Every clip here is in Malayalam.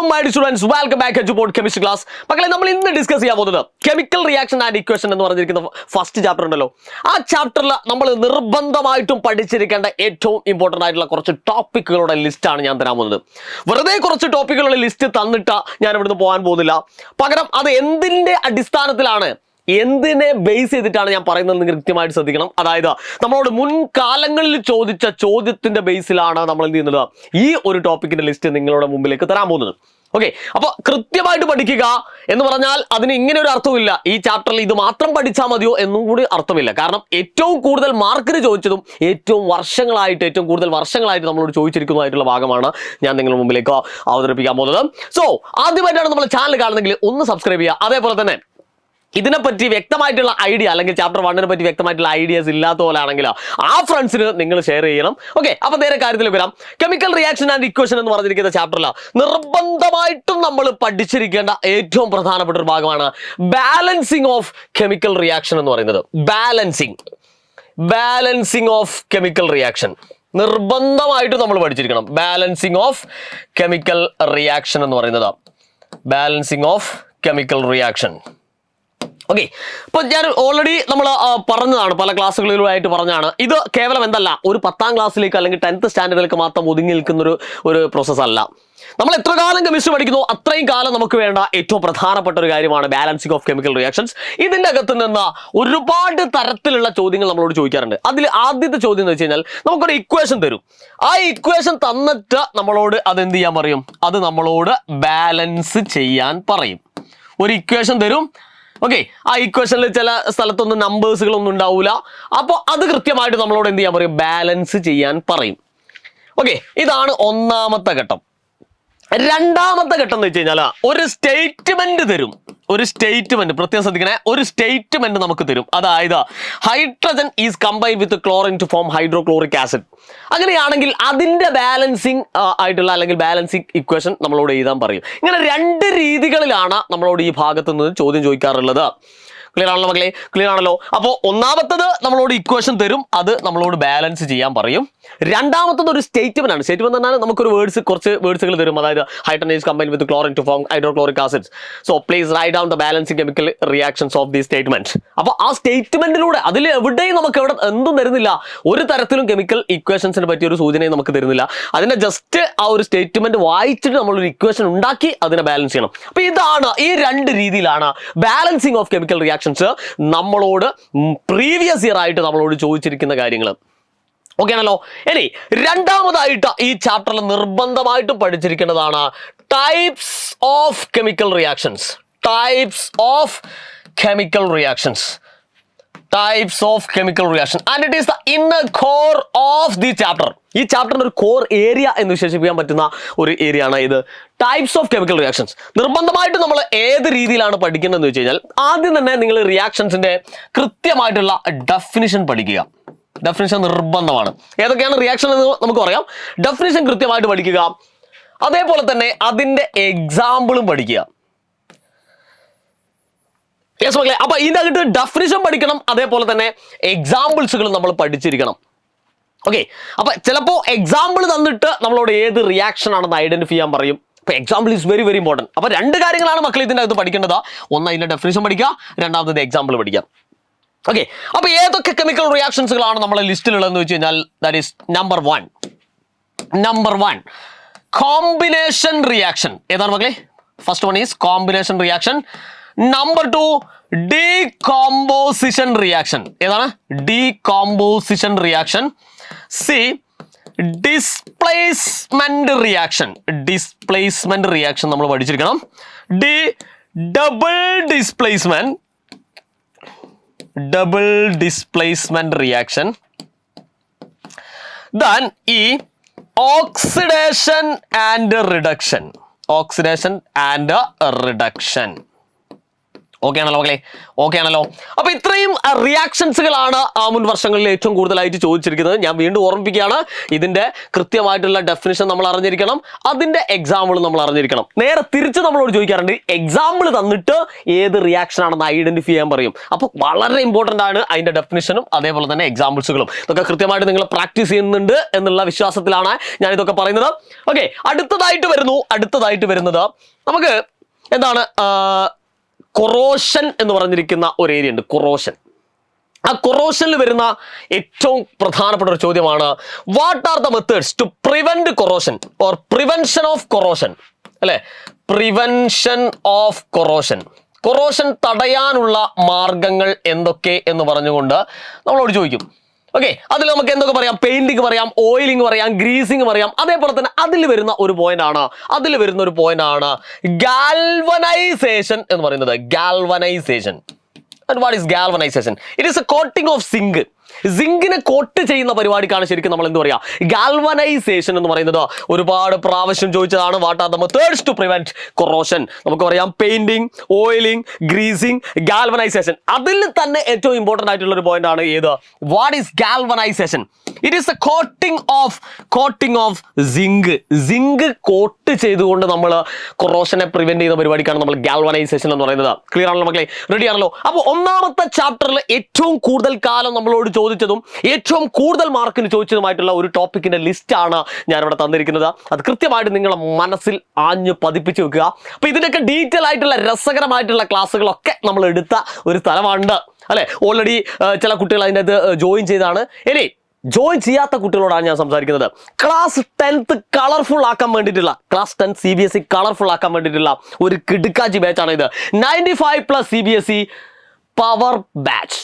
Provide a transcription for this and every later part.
my dear students, welcome back to Board Chemistry class. മക്കളെ നമ്മൾ ഇന്ന് ഡിസ്കസ് ചെയ്യാൻ പോകുന്നത് കെമിക്കൽ റിയാക്ഷൻ ആൻഡ് ഇക്വേഷൻ എന്ന് പറഞ്ഞിരിക്കുന്ന ഫസ്റ്റ് ചാപ്റ്റർ ഉണ്ടല്ലോ. ആ ചാപ്റ്ററിൽ നമ്മൾ നിർബന്ധമായിട്ടും പഠിച്ചിരിക്കേണ്ട ഏറ്റവും ഇമ്പോർട്ടൻ്റ് ആയിട്ടുള്ള കുറച്ച് ടോപ്പിക്കുകളുടെ ലിസ്റ്റാണ് ഞാൻ തരാൻ പോകുന്നത്. വെറുതെ കുറച്ച് ടോപ്പിക്കുകളുടെ ലിസ്റ്റ് തന്നിട്ട് ഞാൻ ഇവിടുന്ന് പോകാൻ പോകുന്നില്ല. പകരം അത് എന്തിൻ്റെ അടിസ്ഥാനത്തിലാണ്, എന്തിനെ ബേസ് ചെയ്തിട്ടാണ് ഞാൻ പറയുന്നത് നിങ്ങൾ കൃത്യമായിട്ട് ശ്രദ്ധിക്കണം. അതായത് നമ്മളോട് മുൻകാലങ്ങളിൽ ചോദിച്ച ചോദ്യത്തിന്റെ ബേസിലാണ് നമ്മൾ എന്ത് ചെയ്യുന്നത്, ഈ ഒരു ടോപ്പിക്കിന്റെ ലിസ്റ്റ് നിങ്ങളുടെ മുമ്പിലേക്ക് തരാൻ പോകുന്നത്. ഓക്കെ, അപ്പോൾ കൃത്യമായിട്ട് പഠിക്കുക എന്ന് പറഞ്ഞാൽ അതിന് ഇങ്ങനെ ഒരു അർത്ഥമില്ല, ഈ ചാപ്റ്ററിൽ ഇത് മാത്രം പഠിച്ചാൽ മതിയോ എന്നും കൂടി അർത്ഥമില്ല. കാരണം ഏറ്റവും കൂടുതൽ മാർക്കിന് ചോദിച്ചതും ഏറ്റവും കൂടുതൽ വർഷങ്ങളായിട്ട് നമ്മളോട് ചോദിച്ചിരിക്കുന്നതായിട്ടുള്ള ഭാഗമാണ് ഞാൻ നിങ്ങളുടെ മുമ്പിലേക്ക് അവതരിപ്പിക്കാൻ പോകുന്നത്. സോ ആദ്യമായിട്ടാണ് നമ്മൾ ചാനൽ കാണുന്നെങ്കിൽ ഒന്ന് സബ്സ്ക്രൈബ് ചെയ്യുക. അതേപോലെ തന്നെ ഇതിനെപ്പറ്റി വ്യക്തമായിട്ടുള്ള ഐഡിയ അല്ലെങ്കിൽ ചാപ്റ്റർ 1 പറ്റി വ്യക്തമായിട്ടുള്ള ഐഡിയാസ് ഇല്ലാത്ത പോലെ ആണെങ്കിൽ ആ ഫ്രണ്ട്സിന് നിങ്ങൾ ഷെയർ ചെയ്യണം. ഓക്കെ, അപ്പോൾ നേരെ കാര്യത്തിലേക്ക് വരാം. കെമിക്കൽ റിയാക്ഷൻ ആൻഡ് ഇക്വേഷൻ എന്ന് പറഞ്ഞിരിക്കുന്ന ചാപ്റ്ററിൽ നിർബന്ധമായിട്ടും നമ്മൾ പഠിച്ചിരിക്കേണ്ട ഏറ്റവും പ്രധാനപ്പെട്ട ഒരു ഭാഗമാണ് ബാലൻസിങ് ഓഫ് കെമിക്കൽ റിയാക്ഷൻ എന്ന് പറയുന്നത്. ബാലൻസിങ് ഓഫ് കെമിക്കൽ റിയാക്ഷൻ നിർബന്ധമായിട്ടും നമ്മൾ പഠിച്ചിരിക്കണം. ബാലൻസിങ് ഓഫ് കെമിക്കൽ റിയാക്ഷൻ എന്ന് പറയുന്നത് balancing of chemical reaction. Okay, ഇപ്പോൾ ഞാൻ ഓൾറെഡി നമ്മൾ പറഞ്ഞതാണ്, പല ക്ലാസ്സുകളിലുമായിട്ട് പറഞ്ഞാണ്, ഇത് കേവലം എന്തല്ല ഒരു 10ാം ക്ലാസ്സിലേക്ക് അല്ലെങ്കിൽ 10th സ്റ്റാൻഡേർഡിലേക്ക് മാത്രം ഒതുങ്ങി നിൽക്കുന്ന ഒരു പ്രോസസ് അല്ല. നമ്മൾ എത്ര കാലം കെമിസ്ട്രി പഠിക്കുന്നു അത്രയും കാലം നമുക്ക് വേണ്ട ഏറ്റവും പ്രധാനപ്പെട്ട ഒരു കാര്യമാണ് ബാലൻസിങ് ഓഫ് കെമിക്കൽ റിയാക്ഷൻസ്. ഇതിൻ്റെ അകത്ത് നിന്ന് ഒരുപാട് തരത്തിലുള്ള ചോദ്യങ്ങൾ നമ്മളോട് ചോദിക്കാറുണ്ട്. അതിൽ ആദ്യത്തെ ചോദ്യം എന്ന് വെച്ച് കഴിഞ്ഞാൽ നമുക്കൊരു ഇക്വേഷൻ തരും. ആ ഇക്വേഷൻ തന്നിട്ട് നമ്മളോട് അതെന്ത് ചെയ്യാൻ പറയും, അത് നമ്മളോട് ബാലൻസ് ചെയ്യാൻ പറയും. ഒരു ഇക്വേഷൻ തരും. ഓക്കെ, ആ ഇക്വേഷനിൽ ചില സ്ഥലത്തൊന്നും നമ്പേഴ്സുകളൊന്നും ഉണ്ടാവില്ല. അപ്പോൾ അത് കൃത്യമായിട്ട് നമ്മളോട് എന്ത് ചെയ്യാൻ പറയും, ബാലൻസ് ചെയ്യാൻ പറയും. ഓക്കെ, ഇതാണ് ഒന്നാമത്തെ ഘട്ടം. രണ്ടാമത്തെ ഘട്ടം എന്ന് വെച്ച് കഴിഞ്ഞാൽ ഒരു സ്റ്റേറ്റ്മെന്റ് തരും. ഒരു സ്റ്റേറ്റ്മെന്റ് പ്രത്യേകം ശ്രദ്ധിക്കണേ, ഒരു സ്റ്റേറ്റ്മെന്റ് നമുക്ക് തരും. അതായത് hydrogen is combined with chlorine to form hydrochloric acid. അങ്ങനെയാണെങ്കിൽ അതിന്റെ ബാലൻസിങ് ആയിട്ടുള്ള അല്ലെങ്കിൽ ബാലൻസിങ് ഇക്വേഷൻ നമ്മളോട് എഴുതാൻ പറയും. ഇങ്ങനെ രണ്ട് രീതികളിലാണ് നമ്മളോട് ഈ ഭാഗത്ത് നിന്ന് ചോദ്യം ചോദിക്കാറുള്ളത്. ക്ലിയർ ആണല്ലോ മക്കളെ? ക്ലിയർ ആണല്ലോ? അപ്പോൾ ഒന്നാമത്തത് നമ്മളോട് ഇക്വേഷൻ തരും, അത് നമ്മളോട് ബാലൻസ് ചെയ്യാൻ പറയും. രണ്ടാമത്തത് ഒരു സ്റ്റേറ്റ്മെന്റ് ആണ്. സ്റ്റേറ്റ്മെന്റ് എന്നാൽ നമുക്കൊരു കുറച്ച് വേർഡ്സുകൾ തരും. അതായത് hydrogen is combined with chlorine to form hydrochloric acids. So please write down the balancing chemical reactions of the statement. അപ്പോൾ ആ സ്റ്റേറ്റ്മെന്റിലൂടെ അതിൽ എവിടെയും നമുക്ക് എന്തും തരുന്നില്ല, ഒരു തരത്തിലും കെമിക്കൽ ഇക്വേഷൻസിനെ പറ്റിയ ഒരു സൂചനയും നമുക്ക് തരുന്നില്ല. അതിനെ ജസ്റ്റ് ആ ഒരു സ്റ്റേറ്റ്മെന്റ് വായിച്ചിട്ട് നമ്മളൊരു ഇക്വേഷൻ ഉണ്ടാക്കി അതിനെ ബാലൻസ് ചെയ്യണം. അപ്പോൾ ഇതാണ്, ഈ രണ്ട് രീതിയിലാണ് ബാലൻസിങ് ഓഫ് കെമിക്കൽ റിയാക്ഷൻസ് നമ്മളോട് പ്രീവിയസ് ഇയർ ആയിട്ട് നമ്മളോട് ചോദിച്ചിരിക്കുന്ന കാര്യങ്ങൾ. ഓക്കെ ആണല്ലോ? ഇനി രണ്ടാമതായിട്ട് ഈ ചാപ്റ്ററിൽ നിർബന്ധമായിട്ടും പഠിച്ചിരിക്കേണ്ടതാണ് types of chemical reactions. Types of chemical reactions. Types of chemical reaction and it is the inner core of the chapter. ഈ ചാപ്റ്ററിന്റെ ഒരു കോർ ഏരിയ എന്ന് വിശേഷിപ്പിക്കാൻ പറ്റുന്ന ഒരു ഏരിയ ആണ് ഇത്, ടൈപ്സ് ഓഫ് കെമിക്കൽ റിയാക്ഷൻസ്. നിർബന്ധമായിട്ട് നമ്മൾ ഏത് രീതിയിലാണ് പഠിക്കുന്നതെന്ന് വെച്ച് കഴിഞ്ഞാൽ ആദ്യം തന്നെ നിങ്ങൾ റിയാക്ഷൻസിന്റെ കൃത്യമായിട്ടുള്ള ഡെഫിനിഷൻ പഠിക്കുക. ഡെഫിനിഷൻ നിർബന്ധമാണ്. ഏതൊക്കെയാണ് റിയാക്ഷൻ എന്ന് നമുക്ക് പറയാം. ഡെഫിനിഷൻ കൃത്യമായിട്ട് പഠിക്കുക. അതേപോലെ തന്നെ അതിന്റെ എക്സാമ്പിളും പഠിക്കുക. യെസ് മക്കളെ, അപ്പൊ ഇതിനകത്ത് ഡെഫിനിഷൻ പഠിക്കണം, അതേപോലെ തന്നെ എക്സാമ്പിൾസുകൾ നമ്മൾ പഠിച്ചിരിക്കണം. ഓക്കെ, അപ്പൊ ചിലപ്പോൾ എക്സാമ്പിൾ തന്നിട്ട് നമ്മളോട് ഏത് റിയാക്ഷൻ ആണെന്ന് ഐഡന്റിഫൈ ചെയ്യാൻ പറയും. അപ്പൊ example is very very important. അപ്പൊ രണ്ട് കാര്യങ്ങളാണ് മക്കൾ ഇതിൻ്റെ അകത്ത് പഠിക്കേണ്ടത്. ഒന്ന് അതിന്റെ ഡെഫിനിഷൻ പഠിക്കുക, രണ്ടാമത് എക്സാമ്പിൾ പഠിക്കുക. ഓക്കെ, അപ്പൊ ഏതൊക്കെ കെമിക്കൽ റിയാക്ഷൻസുകളാണ് നമ്മളെ ലിസ്റ്റിലുള്ളതെന്ന് വെച്ച് കഴിഞ്ഞാൽ that is number one combination reaction. ഏതാണ് മക്കളെ? First one is combination reaction. Number 2 decomposition reaction. ഏതാണ്? Decomposition reaction. C displacement reaction. Displacement reaction നമ്മൾ പഠിച്ചിരിക്കണം. D double displacement reaction. Then ഈ ഓക്സിഡേഷൻ ആൻഡ് റിഡക്ഷൻ. ഓക്കെ ആണല്ലോ മക്കളെ? ഓക്കെ ആണല്ലോ? അപ്പൊ ഇത്രയും റിയാക്ഷൻസുകളാണ് മുൻ വർഷങ്ങളിൽ ഏറ്റവും കൂടുതലായിട്ട് ചോദിച്ചിരിക്കുന്നത്. ഞാൻ വീണ്ടും ഓർമ്മിപ്പിക്കുകയാണ്, ഇതിന്റെ കൃത്യമായിട്ടുള്ള ഡെഫിനിഷൻ നമ്മൾ അറിഞ്ഞിരിക്കണം, അതിന്റെ എക്സാമ്പിൾ നമ്മൾ അറിഞ്ഞിരിക്കണം. നേരെ തിരിച്ച് നമ്മളോട് ചോദിക്കാറുണ്ട്, എക്സാമ്പിൾ തന്നിട്ട് ഏത് റിയാക്ഷൻ ആണെന്ന് ഐഡന്റിഫൈ ചെയ്യാൻ പറയും. അപ്പൊ വളരെ ഇമ്പോർട്ടന്റ് ആണ് അതിന്റെ ഡെഫിനിഷനും അതേപോലെ തന്നെ എക്സാമ്പിൾസുകളും. ഇതൊക്കെ കൃത്യമായിട്ട് നിങ്ങൾ പ്രാക്ടീസ് ചെയ്യുന്നുണ്ട് എന്നുള്ള വിശ്വാസത്തിലാണ് ഞാൻ ഇതൊക്കെ പറയുന്നത്. ഓക്കെ, അടുത്തതായിട്ട് വരുന്നത് നമുക്ക് എന്താണ്, കൊറോഷൻ എന്ന് പറഞ്ഞിരിക്കുന്ന ഒരു ഏരിയ ഉണ്ട്, കൊറോഷൻ. ആ കൊറോഷനിൽ വരുന്ന ഏറ്റവും പ്രധാനപ്പെട്ട ഒരു ചോദ്യമാണ്, what are the methods to prevent corrosion or prevention of corrosion, അല്ലെ? പ്രിവെൻഷൻ ഓഫ് കൊറോഷൻ, കൊറോഷൻ തടയാനുള്ള മാർഗങ്ങൾ എന്തൊക്കെ എന്ന് പറഞ്ഞുകൊണ്ട് നമ്മളോട് ചോദിക്കും. ഓക്കെ, അതിൽ നമുക്ക് എന്തൊക്കെ പറയാം? പെയിന്റിങ് പറയാം, ഓയിലിംഗ് പറയാം, ഗ്രീസിങ് പറയാം. അതേപോലെ തന്നെ അതിൽ വരുന്ന ഒരു പോയിന്റ് ആണ് ഗാൽവനൈസേഷൻ എന്ന് പറയുന്നത്. Galvanisation. And what is galvanization? It is a coating of zinc. സിങ്കിനെ കോട്ട് ചെയ്യുന്ന പരിപാടിക്കാണ് ശരിക്കും നമ്മൾ എന്ത് പറയാ, ഗാൽവനൈസേഷൻ എന്ന് പറയുന്നത്. ഒരുപാട് പ്രാവശ്യം ചോദിച്ചതാണ്. What are the methods to prevent corrosion? നമുക്ക് പറയാം പെയിന്റിംഗ്, ഓയിലിംഗ്, ഗ്രീസിംഗ്, ഗാൽവനൈസേഷൻ. അതിൽ തന്നെ ഏറ്റവും ഇമ്പോർട്ടന്റ് ആയിട്ടുള്ള ഒരു പോയിന്റ് ആണ് ഏത്? What is galvanization? It is a coating of zinc. Zinc coat ചെയ്തുകൊണ്ട് നമ്മൾ കൊറോഷനെ പ്രിവെന്റ് ചെയ്യുന്ന പരിപാടിക്കാണ് നമ്മൾ ഗാൽവനൈസേഷൻ എന്ന് പറയുന്നത്. ക്ലിയർ ആണല്ലോ മക്കളെ? റെഡി ആണല്ലോ? അപ്പോൾ ഒന്നാമത്തെ ചാപ്റ്ററിൽ ഏറ്റവും കൂടുതൽ കാലം നമ്മളോട് ചോദിച്ചതും ഏറ്റവും കൂടുതൽ മാർക്കിന് ചോദിച്ചതുമായിട്ടുള്ള ഒരു ടോപ്പിക്കിന്റെ ലിസ്റ്റാണ് ഞാനിവിടെ തന്നിരിക്കുന്നത്. അത് കൃത്യമായിട്ട് നിങ്ങളുടെ മനസ്സിൽ ആഞ്ഞു പതിപ്പിച്ച് വെക്കുക. അപ്പൊ ഇതിനൊക്കെ ഡീറ്റെയിൽ ആയിട്ടുള്ള രസകരമായിട്ടുള്ള ക്ലാസ്സുകളൊക്കെ നമ്മൾ എടുത്ത ഒരു സ്ഥലമുണ്ട്, അല്ലെ? ഓൾറെഡി ചില കുട്ടികൾ അതിൻ്റെ അകത്ത് ജോയിൻ ചെയ്താണ്. ഇനി ജോയിൻ ചെയ്യാത്ത കുട്ടികളോടാണ് ഞാൻ സംസാരിക്കുന്നത്. ക്ലാസ് 10th കളർഫുൾ ആക്കാൻ വേണ്ടിയിട്ടുള്ള, ക്ലാസ് 10 CBSE കളർഫുൾ ആക്കാൻ വേണ്ടിയിട്ടുള്ള ഒരു കിടുക്കാച്ചി ബാച്ചാണ് ഇത്. 95+ CBSE പവർ ബാച്ച്.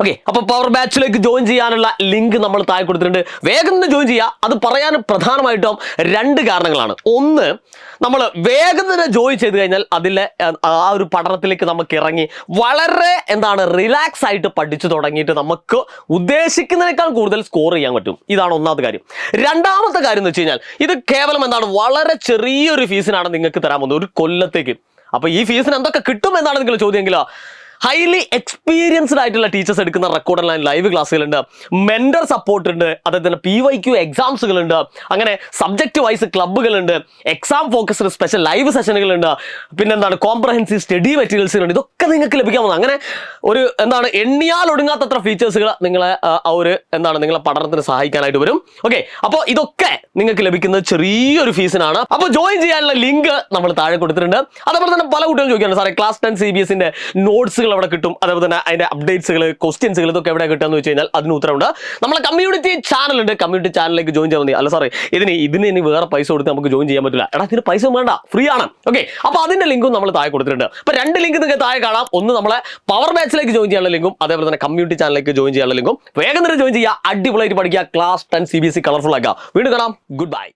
ഓക്കെ, അപ്പൊ പവർ ബാച്ചിലേക്ക് ജോയിൻ ചെയ്യാനുള്ള ലിങ്ക് നമ്മൾ താഴെ കൊടുത്തിട്ടുണ്ട്. വേഗം തന്നെ ജോയിൻ ചെയ്യുക. അത് പറയാൻ പ്രധാനമായിട്ടും 2 കാരണങ്ങളാണ്. ഒന്ന്, നമ്മൾ വേഗം തന്നെ ജോയിൻ ചെയ്ത് കഴിഞ്ഞാൽ അതിലെ ആ ഒരു പഠനത്തിലേക്ക് നമുക്ക് ഇറങ്ങി വളരെ റിലാക്സ് ആയിട്ട് പഠിച്ചു തുടങ്ങിയിട്ട് നമുക്ക് ഉദ്ദേശിക്കുന്നതിനേക്കാൾ കൂടുതൽ സ്കോർ ചെയ്യാൻ പറ്റും. ഇതാണ് ഒന്നാമത്തെ കാര്യം. രണ്ടാമത്തെ കാര്യം എന്ന് വെച്ച് കഴിഞ്ഞാൽ, ഇത് കേവലം വളരെ ചെറിയൊരു ഫീസിനാണ് നിങ്ങൾക്ക് തരാൻ പോകുന്നത്, ഒരു കൊല്ലത്തേക്ക്. അപ്പൊ ഈ ഫീസിന് എന്തൊക്കെ കിട്ടും എന്നാണ് നിങ്ങൾ ചോദ്യമെങ്കിലോ, ഹൈലി എക്സ്പീരിയൻസ്ഡ് ആയിട്ടുള്ള ടീച്ചേഴ്സ് എടുക്കുന്ന റെക്കോർഡ് ലൈൻ ലൈവ് ക്ലാസ്സുകളുണ്ട്, മെന്റർ സപ്പോർട്ട് ഉണ്ട്, അതേപോലെ തന്നെ PYQ എക്സാംസുകളുണ്ട്, അങ്ങനെ സബ്ജക്റ്റ് വൈസ് ക്ലബ്ബുകളുണ്ട്, എക്സാം ഫോക്കസ്ഡ് സ്പെഷ്യൽ ലൈവ് സെഷനുകളുണ്ട്, പിന്നെ കോംപ്രഹെൻസീവ് സ്റ്റഡി മെറ്റീരിയൽസുകളുണ്ട്. ഇതൊക്കെ നിങ്ങൾക്ക് ലഭിക്കാൻ പോകുന്നത്. അങ്ങനെ ഒരു എണ്ണിയാൽ ഒടുങ്ങാത്തത്ര ഫീച്ചേഴ്സുകൾ നിങ്ങളെ നിങ്ങളെ പഠനത്തിന് സഹായിക്കാനായിട്ട് വരും. ഓക്കെ, അപ്പോൾ ഇതൊക്കെ നിങ്ങൾക്ക് ലഭിക്കുന്നത് ചെറിയൊരു ഫീസിനാണ്. അപ്പോൾ ജോയിൻ ചെയ്യാനുള്ള ലിങ്ക് നമ്മൾ താഴെ കൊടുത്തിട്ടുണ്ട്. അതേപോലെ തന്നെ പല കുട്ടികളും ചോദിക്കാറുണ്ട്, സാറേ ക്ലാസ് 10 CBSEന്റെ നോട്ട്സുകൾ എവിടെ കിട്ടും, അതേപോലെ തന്നെ അതിന്റെ അപ്ഡേറ്റ്സുകൾ, ക്വസ്റ്റ്യൻസുകൾ, ഇതൊക്കെ എവിടെ കിട്ടുക എന്ന് വെച്ച് കഴിഞ്ഞാൽ അതിന് ഉത്തരവുണ്ട്. നമ്മളെ കമ്മ്യൂണിറ്റി ചാനലുണ്ട്, കമ്മ്യൂണിറ്റി ചാനലിലേക്ക് ജോയിൻ ചെയ്യാൻ മതി. അല്ല സാറേ ഇതിന് ഇനി വേറെ പൈസ കൊടുത്ത് നമുക്ക് ജോയിൻ ചെയ്യാൻ പറ്റില്ല. എടാ, ഇതിന് പൈസ വേണ്ട, ഫ്രീ ആണ്. ഓക്കെ, അപ്പോൾ അതിന്റെ ലിങ്കും നമ്മൾ താഴെ കൊടുത്തിട്ടുണ്ട്. അപ്പോൾ 2 ലിങ്ക് നിങ്ങൾക്ക് താഴെ കാണാം. ഒന്ന് നമ്മളെ പവർ ബാച്ചിലേക്ക് ജോയിൻ ചെയ്യാനുള്ള ലിങ്കും അതേപോലെ തന്നെ കമ്മ്യൂണിറ്റി ചാനലിലേക്ക് ജോയിൻ ചെയ്യാനുള്ള ലിങ്കും. വേഗം തന്നെ ജോയിൻ ചെയ്യുക, അടിപൊളിയായിട്ട് പഠിക്കുക, ക്ലാസ് 10 CBSE കളർഫുൾ ആക്കുക. വീണ്ടും കാണാം. Good bye.